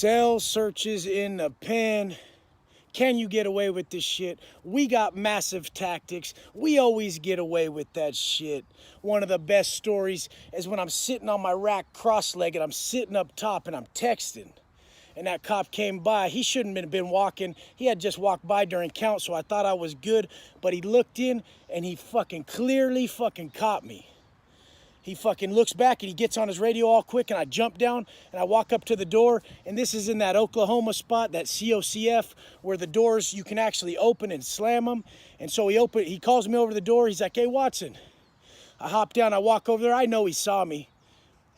Cell searches in the pen. Can you get away with this shit? We got massive tactics. We always get away with that shit. One of the best stories is when I'm sitting on my rack cross-legged, I'm sitting up top and I'm texting. And that cop came by. He shouldn't have been walking. He had just walked by during count, so I thought I was good. But he looked in and he fucking clearly fucking caught me. He fucking looks back and he gets on his radio all quick, and I jump down and I walk up to the door, and this is in that Oklahoma spot, that COCF, where the doors you can actually open and slam them. And so he calls me over the door. He's like, "Hey, Watson." I hop down, I walk over there. I know he saw me.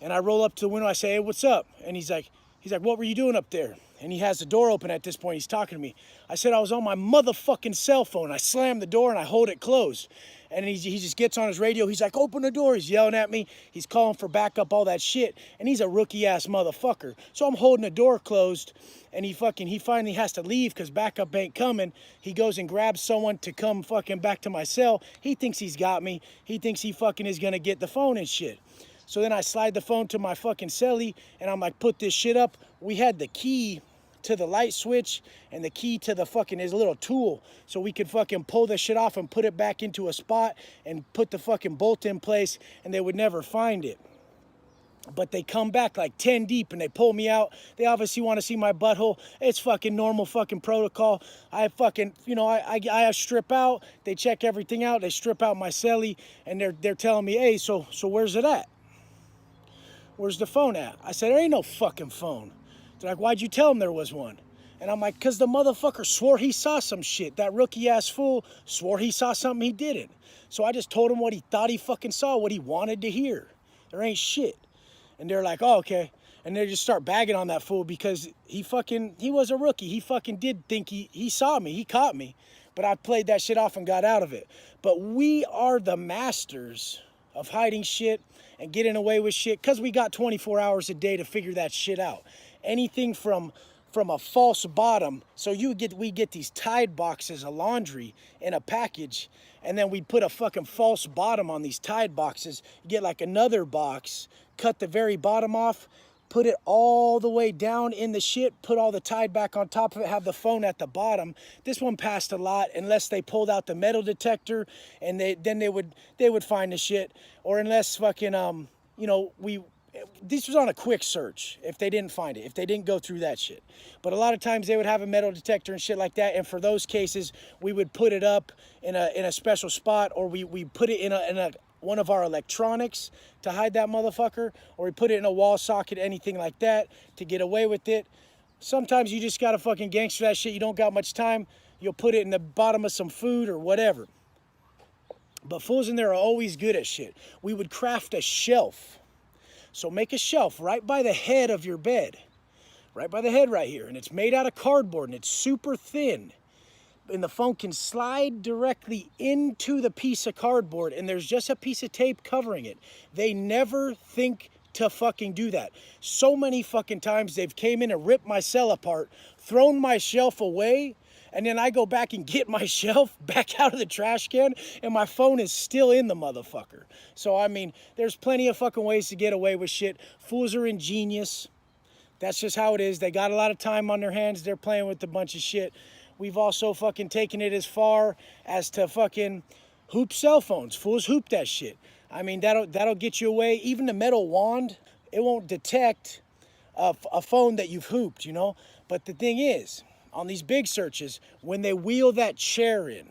And I roll up to the window. I say, "Hey, what's up?" And he's like, "What were you doing up there?" And he has the door open at this point. He's talking to me. I said, "I was on my motherfucking cell phone." I slam the door and I hold it closed. And he just gets on his radio. He's like, "Open the door." He's yelling at me. He's calling for backup, all that shit. And he's a rookie-ass motherfucker. So I'm holding the door closed. And he finally has to leave because backup ain't coming. He goes and grabs someone to come fucking back to my cell. He thinks he's got me. He thinks he fucking is going to get the phone and shit. So then I slide the phone to my fucking celly, and I'm like, "Put this shit up." We had the key to the light switch and the key to the fucking his little tool, so we could fucking pull the shit off and put it back into a spot and put the fucking bolt in place, and they would never find it. But they come back like 10 deep and they pull me out. They obviously want to see my butthole. It's fucking normal fucking protocol. I fucking, I strip out. They check everything out. They strip out my celly, and they're telling me, "Hey, so where's it at? Where's the phone at?" I said, "There ain't no fucking phone." They're like, "Why'd you tell him there was one?" And I'm like, "Because the motherfucker swore he saw some shit. That rookie-ass fool swore he saw something he didn't." So I just told him what he thought he fucking saw, what he wanted to hear. There ain't shit. And they're like, "Oh, okay." And they just start bagging on that fool because he was a rookie. He fucking did think he saw me. He caught me. But I played that shit off and got out of it. But we are the masters of hiding shit and getting away with shit because we got 24 hours a day to figure that shit out. Anything from a false bottom. So we get these Tide boxes of laundry in a package, and then we put a fucking false bottom on these Tide boxes. You get like another box, cut the very bottom off, put it all the way down in the shit, put all the Tide back on top of it, have the phone at the bottom. This one passed a lot unless they pulled out the metal detector, and they would find the shit, or unless fucking this was on a quick search if they didn't find it, if they didn't go through that shit. But a lot of times they would have a metal detector and shit like that, and for those cases we would put it up in a special spot, or we put it in a one of our electronics to hide that motherfucker, or we put it in a wall socket, anything like that, to get away with it. Sometimes you just gotta fucking gangster that shit. You don't got much time, you'll put it in the bottom of some food or whatever. But fools in there are always good at shit. We would craft a shelf. So make a shelf right by the head of your bed, right by the head right here, and it's made out of cardboard and it's super thin. And the phone can slide directly into the piece of cardboard, and there's just a piece of tape covering it. They never think to fucking do that. So many fucking times they've came in and ripped my cell apart, thrown my shelf away, and then I go back and get my shelf back out of the trash can, and my phone is still in the motherfucker. So, I mean, there's plenty of fucking ways to get away with shit. Fools are ingenious. That's just how it is. They got a lot of time on their hands. They're playing with a bunch of shit. We've also fucking taken it as far as to fucking hoop cell phones. Fools hoop that shit. I mean, that'll get you away. Even the metal wand, it won't detect a phone that you've hooped, But the thing is, on these big searches, when they wheel that chair in,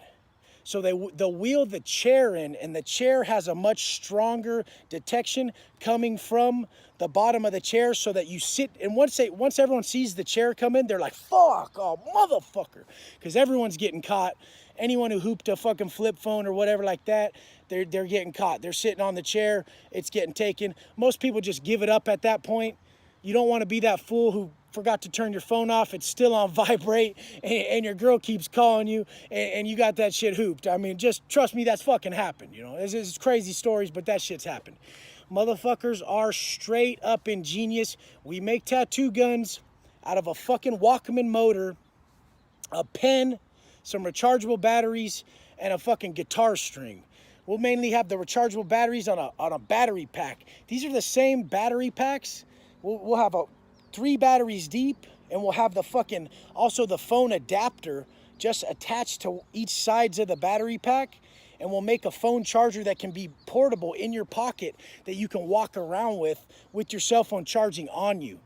so they'll wheel the chair in, and the chair has a much stronger detection coming from the bottom of the chair, so that you sit, and once everyone sees the chair come in, they're like, "Fuck, oh motherfucker," because everyone's getting caught. Anyone who hooped a fucking flip phone or whatever like that, they're getting caught. They're sitting on the chair, it's getting taken. Most people just give it up at that point. You don't want to be that fool who forgot to turn your phone off, it's still on vibrate, and your girl keeps calling you, and you got that shit hooped. I mean, just trust me, that's fucking happened, It's crazy stories, but that shit's happened. Motherfuckers are straight up ingenious. We make tattoo guns out of a fucking Walkman motor, a pen, some rechargeable batteries, and a fucking guitar string. We'll mainly have the rechargeable batteries on a battery pack. These are the same battery packs. We'll have 3 batteries deep and we'll have the fucking, also the phone adapter just attached to each sides of the battery pack, and we'll make a phone charger that can be portable in your pocket that you can walk around with your cell phone charging on you.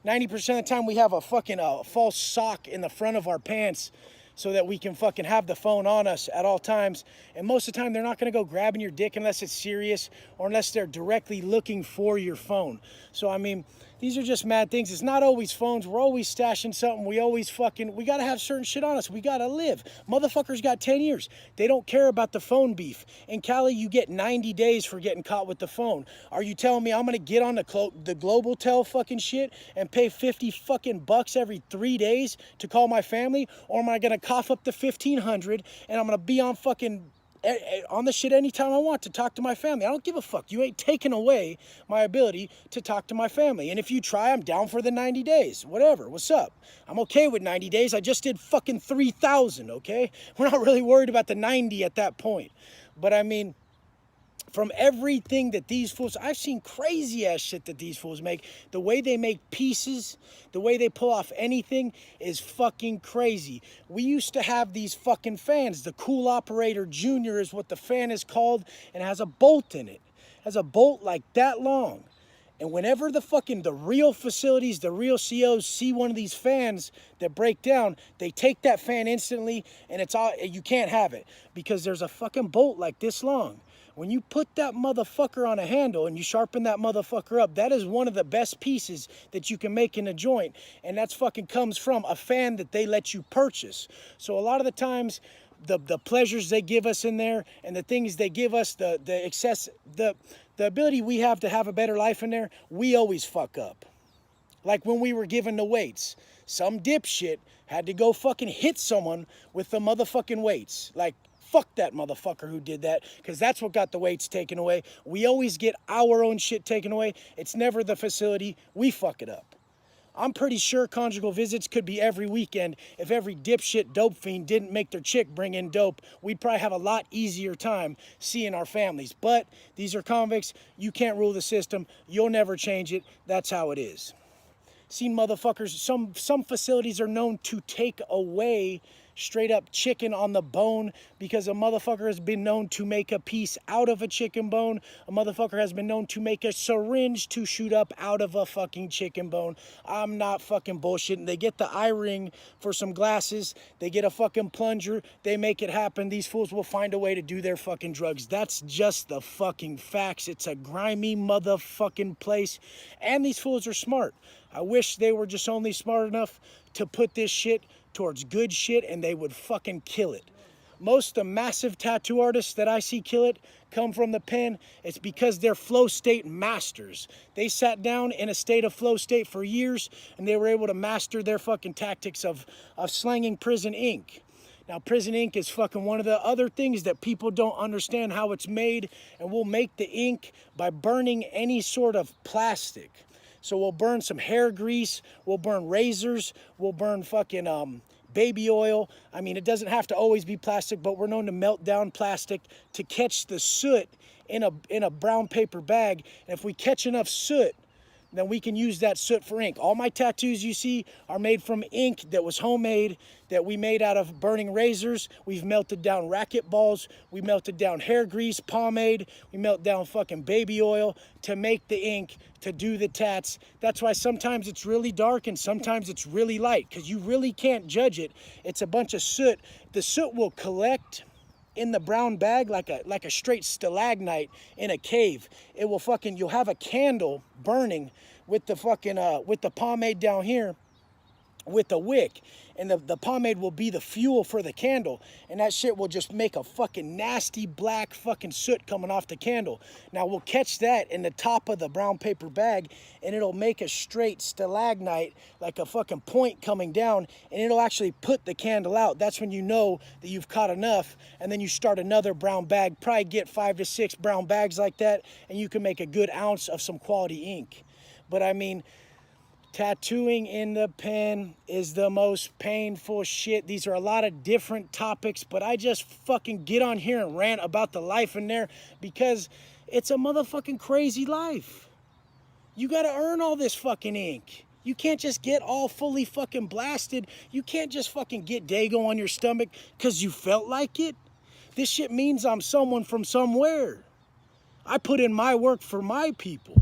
90% of the time we have a fucking false sock in the front of our pants so that we can fucking have the phone on us at all times. And most of the time they're not gonna go grabbing your dick unless it's serious or unless they're directly looking for your phone. So I mean, these are just mad things. It's not always phones. We're always stashing something. We gotta have certain shit on us. We gotta live. Motherfuckers got 10 years. They don't care about the phone beef. In Cali, you get 90 days for getting caught with the phone. Are you telling me I'm gonna get on the Global Tel fucking shit and pay 50 fucking bucks every 3 days to call my family? Or am I gonna cough up the 1,500 and I'm gonna be on fucking on the shit anytime I want to talk to my family? I don't give a fuck. You ain't taking away my ability to talk to my family. And if you try, I'm down for the 90 days. Whatever. What's up? I'm okay with 90 days. I just did fucking 3,000, okay? We're not really worried about the 90 at that point. But I mean, from everything that these fools, I've seen crazy ass shit that these fools make. The way they make pieces, the way they pull off anything is fucking crazy. We used to have these fucking fans. The Cool Operator Junior is what the fan is called, and it has a bolt in it. It has a bolt like that long. And whenever the real facilities, the real COs see one of these fans that break down, they take that fan instantly, and it's all, you can't have it because there's a fucking bolt like this long. When you put that motherfucker on a handle and you sharpen that motherfucker up, that is one of the best pieces that you can make in a joint. And that's fucking comes from a fan that they let you purchase. So a lot of the times, the pleasures they give us in there and the things they give us, the ability we have to have a better life in there, we always fuck up. Like when we were given the weights. Some dipshit had to go fucking hit someone with the motherfucking weights. Like, fuck that motherfucker who did that, because that's what got the weights taken away. We always get our own shit taken away. It's never the facility. We fuck it up. I'm pretty sure conjugal visits could be every weekend. If every dipshit dope fiend didn't make their chick bring in dope, we'd probably have a lot easier time seeing our families. But these are convicts. You can't rule the system. You'll never change it. That's how it is. Seen motherfuckers, some facilities are known to take away straight up chicken on the bone because a motherfucker has been known to make a piece out of a chicken bone. A motherfucker has been known to make a syringe to shoot up out of a fucking chicken bone. I'm not fucking bullshitting. They get the eye ring for some glasses. They get a fucking plunger. They make it happen. These fools will find a way to do their fucking drugs. That's just the fucking facts. It's a grimy motherfucking place. And these fools are smart. I wish they were just only smart enough to put this shit towards good shit and they would fucking kill it. Most of the massive tattoo artists that I see kill it come from the pen. It's because they're flow state masters. They sat down in a state of flow state for years and they were able to master their fucking tactics of slanging prison ink. Now, prison ink is fucking one of the other things that people don't understand how it's made, and we'll make the ink by burning any sort of plastic. So we'll burn some hair grease, we'll burn razors, we'll burn fucking baby oil. I mean, it doesn't have to always be plastic, but we're known to melt down plastic to catch the soot in a brown paper bag. And if we catch enough soot, then we can use that soot for ink. All my tattoos you see are made from ink that was homemade, that we made out of burning razors. We've melted down racket balls. We melted down hair grease, pomade. We melt down fucking baby oil to make the ink, to do the tats. That's why sometimes it's really dark and sometimes it's really light, because you really can't judge it. It's a bunch of soot. The soot will collect in the brown bag like a straight stalagmite in a cave. It will fucking, you'll have a candle burning with the fucking with the pomade down here with the wick, and the pomade will be the fuel for the candle, and that shit will just make a fucking nasty black fucking soot coming off the candle. Now we'll catch that in the top of the brown paper bag, and it'll make a straight stalagmite, like a fucking point coming down, and it'll actually put the candle out. That's when you know that you've caught enough, and then you start another brown bag. Probably get 5 to 6 brown bags like that, and you can make a good ounce of some quality ink. But I mean, tattooing in the pen is the most painful shit. These are a lot of different topics, but I just fucking get on here and rant about the life in there because it's a motherfucking crazy life. You gotta earn all this fucking ink. You can't just get all fully fucking blasted. You can't just fucking get Dago on your stomach because you felt like it. This shit means I'm someone from somewhere. I put in my work for my people.